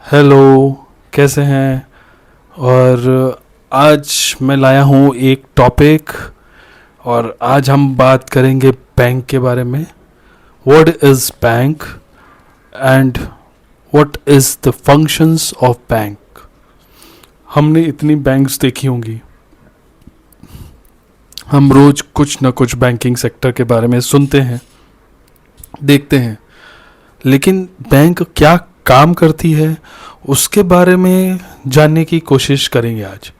Hello, कैसे हैं? और आज मैं लाया हूँ एक टॉपिक और आज हम बात करेंगे बैंक के बारे में। What is bank and what is the functions of bank. हमने इतनी बैंक्स देखी होंगी, हम रोज़ कुछ ना कुछ बैंकिंग सेक्टर के बारे में सुनते हैं, देखते हैं, लेकिन बैंक क्या काम करती है उसके बारे में जानने की कोशिश करेंगे आज।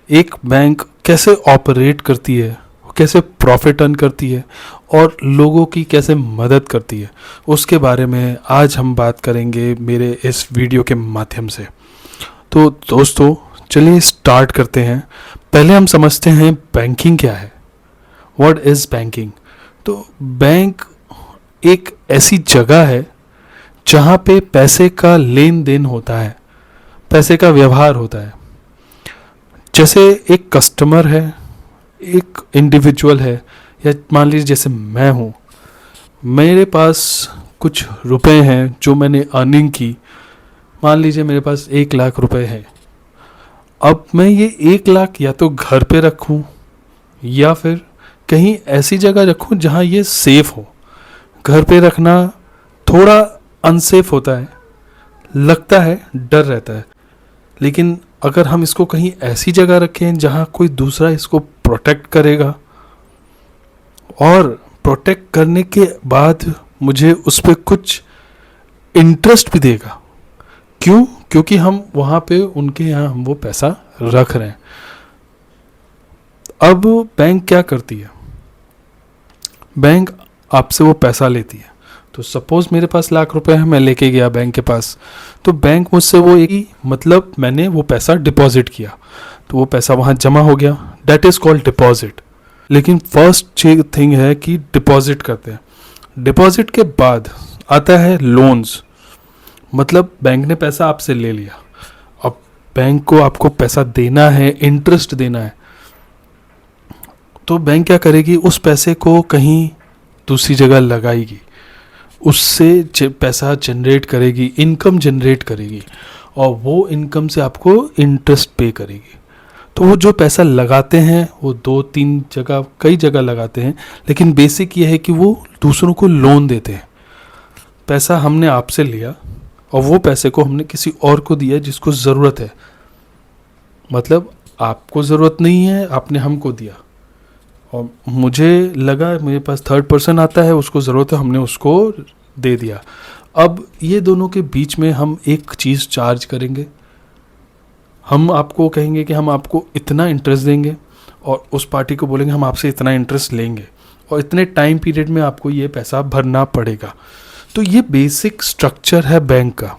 एक बैंक कैसे ऑपरेट करती है, कैसे प्रॉफिट अर्न करती है और लोगों की कैसे मदद करती है, उसके बारे में आज हम बात करेंगे मेरे इस वीडियो के माध्यम से। तो दोस्तों, चलिए स्टार्ट करते हैं। पहले हम समझते हैं बैंकिंग क्या है। What is banking? तो बैंक एक ऐसी जगह है जहाँ पे पैसे का लेन देन होता है, पैसे का व्यवहार होता है। जैसे एक कस्टमर है, एक इंडिविजुअल है, या मान लीजिए जैसे मैं हूँ, मेरे पास कुछ रुपए हैं जो मैंने अर्निंग की। मान लीजिए मेरे पास 1 लाख रुपए है। अब मैं ये 1 लाख या तो घर पे रखूँ या फिर कहीं ऐसी जगह रखूँ जहाँ ये सेफ हो। घर पे रखना थोड़ा अनसेफ होता है, लगता है, डर रहता है, लेकिन अगर हम इसको कहीं ऐसी जगह रखें जहाँ कोई दूसरा इसको प्रोटेक्ट करेगा और प्रोटेक्ट करने के बाद मुझे उस पर कुछ इंटरेस्ट भी देगा। क्यों? क्योंकि हम वहाँ पे उनके यहाँ हम वो पैसा रख रहे हैं। अब बैंक क्या करती है? बैंक आपसे वो पैसा लेती है। तो सपोज मेरे पास 1 लाख रुपए है, मैं लेके गया बैंक के पास, तो बैंक मुझसे वो एक मतलब मैंने वो पैसा डिपॉजिट किया, तो वो पैसा वहाँ जमा हो गया। That is called deposit. लेकिन फर्स्ट थिंग है कि डिपॉजिट करते हैं। डिपॉजिट के बाद आता है लोन्स। मतलब बैंक ने पैसा आपसे ले लिया, अब बैंक को आपको पैसा देना है, इंटरेस्ट देना है। तो बैंक क्या करेगी? उस पैसे को कहीं दूसरी जगह लगाएगी, उससे पैसा जनरेट करेगी, इनकम जनरेट करेगी, और वो इनकम से आपको इंटरेस्ट पे करेगी। तो वो जो पैसा लगाते हैं वो 2-3 जगह, कई जगह लगाते हैं, लेकिन बेसिक ये है कि वो दूसरों को लोन देते हैं। पैसा हमने आपसे लिया और वो पैसे को हमने किसी और को दिया जिसको ज़रूरत है। मतलब आपको ज़रूरत नहीं है, आपने हमको दिया, और मुझे लगा मेरे पास थर्ड पर्सन आता है, उसको ज़रूरत है, हमने उसको दे दिया। अब ये दोनों के बीच में हम एक चीज़ चार्ज करेंगे। हम आपको कहेंगे कि हम आपको इतना इंटरेस्ट देंगे, और उस पार्टी को बोलेंगे हम आपसे इतना इंटरेस्ट लेंगे, और इतने टाइम पीरियड में आपको ये पैसा भरना पड़ेगा। तो ये बेसिक स्ट्रक्चर है बैंक का।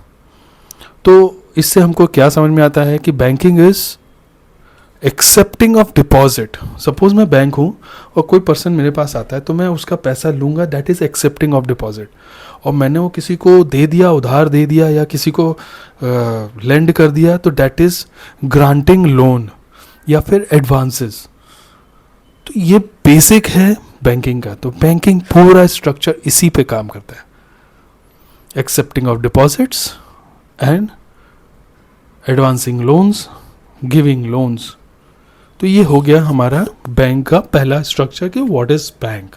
तो इससे हमको क्या समझ में आता है कि banking is accepting of deposit. Suppose मैं बैंक हूँ और कोई पर्सन मेरे पास आता है, तो मैं उसका पैसा लूँगा, that is accepting of deposit. और मैंने वो किसी को दे दिया, उधार दे दिया, या किसी को लेंड कर दिया, तो दैट इज़ ग्रांटिंग लोन या फिर एडवांसेस। तो ये बेसिक है बैंकिंग का। तो बैंकिंग पूरा स्ट्रक्चर इसी पे काम करता है, accepting of deposits and advancing loans, giving loans. तो ये हो गया हमारा बैंक का पहला स्ट्रक्चर कि व्हाट इज़ बैंक।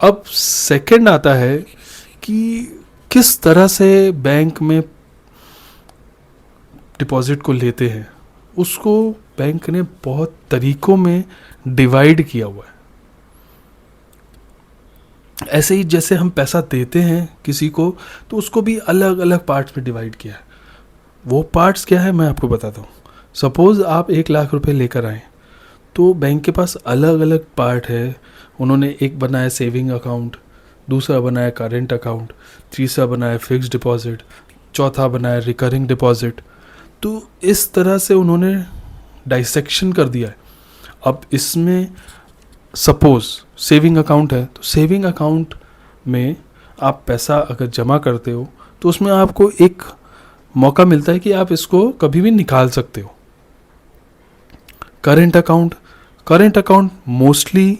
अब सेकंड आता है कि किस तरह से बैंक में डिपॉजिट को लेते हैं। उसको बैंक ने बहुत तरीकों में डिवाइड किया हुआ है। ऐसे ही जैसे हम पैसा देते हैं किसी को, तो उसको भी अलग अलग पार्ट्स में डिवाइड किया है। वो पार्ट्स क्या है मैं आपको बताता हूँ। सपोज़ आप 1 लाख रुपए लेकर आए, तो बैंक के पास अलग अलग पार्ट है। उन्होंने एक बनाया सेविंग अकाउंट, दूसरा बनाया करेंट अकाउंट, तीसरा बनाया फिक्स्ड डिपॉजिट, चौथा बनाया रिकरिंग डिपॉजिट। तो इस तरह से उन्होंने डाइसेक्शन कर दिया है। अब इसमें सपोज़ सेविंग अकाउंट है, तो सेविंग अकाउंट में आप पैसा अगर जमा करते हो तो उसमें आपको एक मौका मिलता है कि आप इसको कभी भी निकाल सकते हो। Current account mostly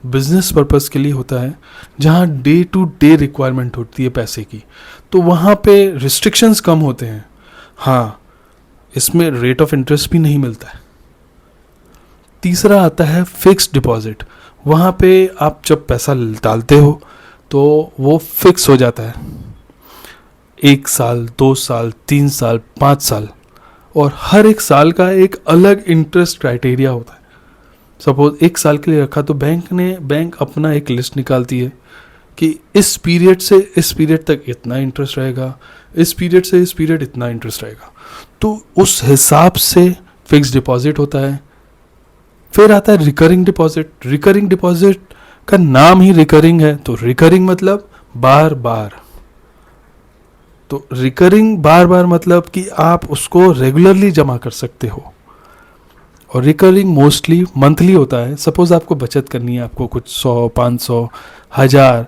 business purpose के लिए होता है, जहाँ डे टू डे रिक्वायरमेंट होती है पैसे की। तो वहाँ पे रिस्ट्रिक्शंस कम होते हैं। हाँ, इसमें रेट ऑफ इंटरेस्ट भी नहीं मिलता है। तीसरा आता है फिक्स्ड डिपॉजिट। वहाँ पे आप जब पैसा डालते हो तो वो फिक्स हो जाता है, 1 साल, 2 साल, 3 साल, 5 साल, और हर एक साल का एक अलग इंटरेस्ट क्राइटेरिया होता है। सपोज 1 साल के लिए रखा तो बैंक अपना एक लिस्ट निकालती है कि इस पीरियड से इस पीरियड तक इतना इंटरेस्ट रहेगा, इस पीरियड से इस पीरियड इतना इंटरेस्ट रहेगा, तो उस हिसाब से फिक्स डिपॉजिट होता है। फिर आता है रिकरिंग डिपॉजिट। रिकरिंग डिपॉजिट का नाम ही रिकरिंग है, तो रिकरिंग मतलब बार बार। तो रिकरिंग बार बार मतलब कि आप उसको रेगुलरली जमा कर सकते हो। और रिकरिंग मोस्टली मंथली होता है। सपोज आपको बचत करनी है, आपको कुछ 100, 500, 1000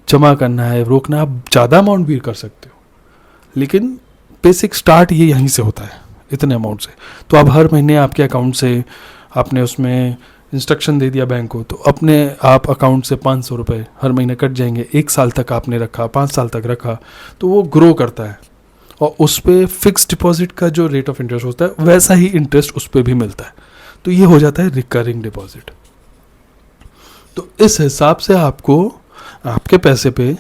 जमा करना है, रोकना, आप ज़्यादा अमाउंट भी कर सकते हो, लेकिन बेसिक स्टार्ट ये यहीं से होता है, इतने अमाउंट से। तो आप हर महीने आपके अकाउंट से आपने उसमें इंस्ट्रक्शन दे दिया बैंक को, तो अपने आप अकाउंट से 500 रुपये हर महीने कट जाएंगे। 1 साल तक आपने रखा, 5 साल तक रखा, तो वो ग्रो करता है और उस पर फिक्स डिपॉजिट का जो रेट ऑफ इंटरेस्ट होता है वैसा ही इंटरेस्ट उस पर भी मिलता है। तो ये हो जाता है रिकरिंग डिपॉजिट। तो इस हिसाब से आपको आपके पैसे पे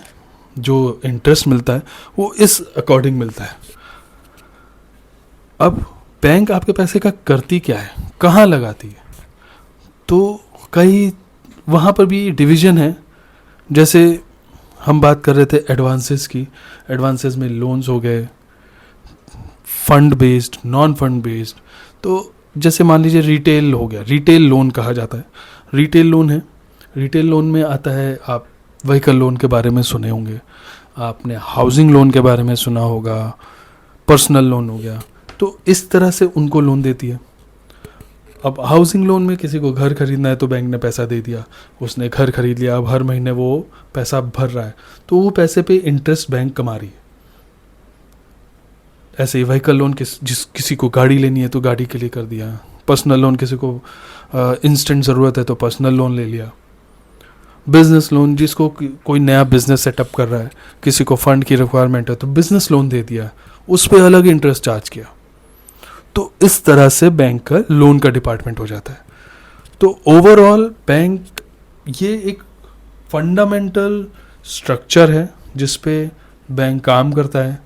जो इंटरेस्ट मिलता है वो इस अकॉर्डिंग मिलता है। अब बैंक आपके पैसे का करती क्या है, कहाँ लगाती है, तो कई वहाँ पर भी डिवीज़न है। जैसे हम बात कर रहे थे एडवांसेस की, एडवांसेस में लोन्स हो गए, fund based, non fund based. तो जैसे मान लीजिए रिटेल हो गया, रिटेल लोन कहा जाता है। रिटेल लोन है, रिटेल लोन में आता है, आप व्हीकल लोन के बारे में सुने होंगे, आपने हाउसिंग लोन के बारे में सुना होगा, पर्सनल लोन हो गया। तो इस तरह से उनको लोन देती है। अब हाउसिंग लोन में किसी को घर खरीदना है तो बैंक ने पैसा दे दिया, उसने घर खरीद लिया, अब हर महीने वो पैसा भर रहा है, तो वो पैसे पे इंटरेस्ट बैंक कमा रही है। ऐसे ही व्हीकल लोन किसी को गाड़ी लेनी है तो गाड़ी के लिए कर दिया। पर्सनल लोन किसी को इंस्टेंट ज़रूरत है तो पर्सनल लोन ले लिया। बिजनेस लोन जिसको कोई नया बिजनेस सेटअप कर रहा है, किसी को फंड की रिक्वायरमेंट है तो बिजनेस लोन दे दिया, उस पर अलग इंटरेस्ट चार्ज किया। तो इस तरह से बैंक का लोन का डिपार्टमेंट हो जाता है। तो ओवरऑल बैंक ये एक फंडामेंटल स्ट्रक्चर है जिस पे बैंक काम करता है।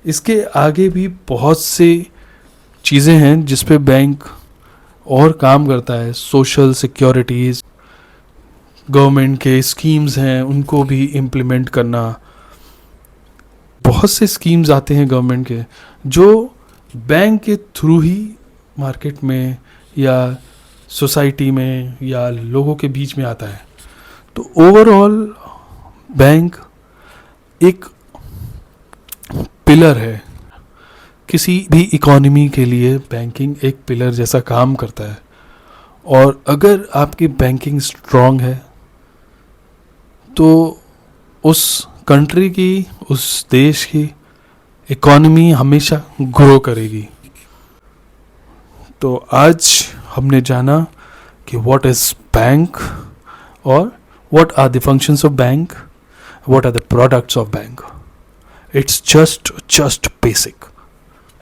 इसके आगे भी बहुत सी चीज़ें हैं जिस पे बैंक और काम करता है। सोशल सिक्योरिटीज़, गवर्नमेंट के स्कीम्स हैं उनको भी इम्प्लीमेंट करना। बहुत से स्कीम्स आते हैं गवर्नमेंट के जो बैंक के थ्रू ही मार्केट में या सोसाइटी में या लोगों के बीच में आता है। तो ओवरऑल बैंक एक पिलर है, किसी भी इकोनॉमी के लिए बैंकिंग एक पिलर जैसा काम करता है। और अगर आपकी बैंकिंग स्ट्रांग है तो उस कंट्री की, उस देश की इकोनॉमी हमेशा ग्रो करेगी। तो आज हमने जाना कि व्हाट इज़ बैंक और what are the functions of bank, what are the products of bank. It's just basic.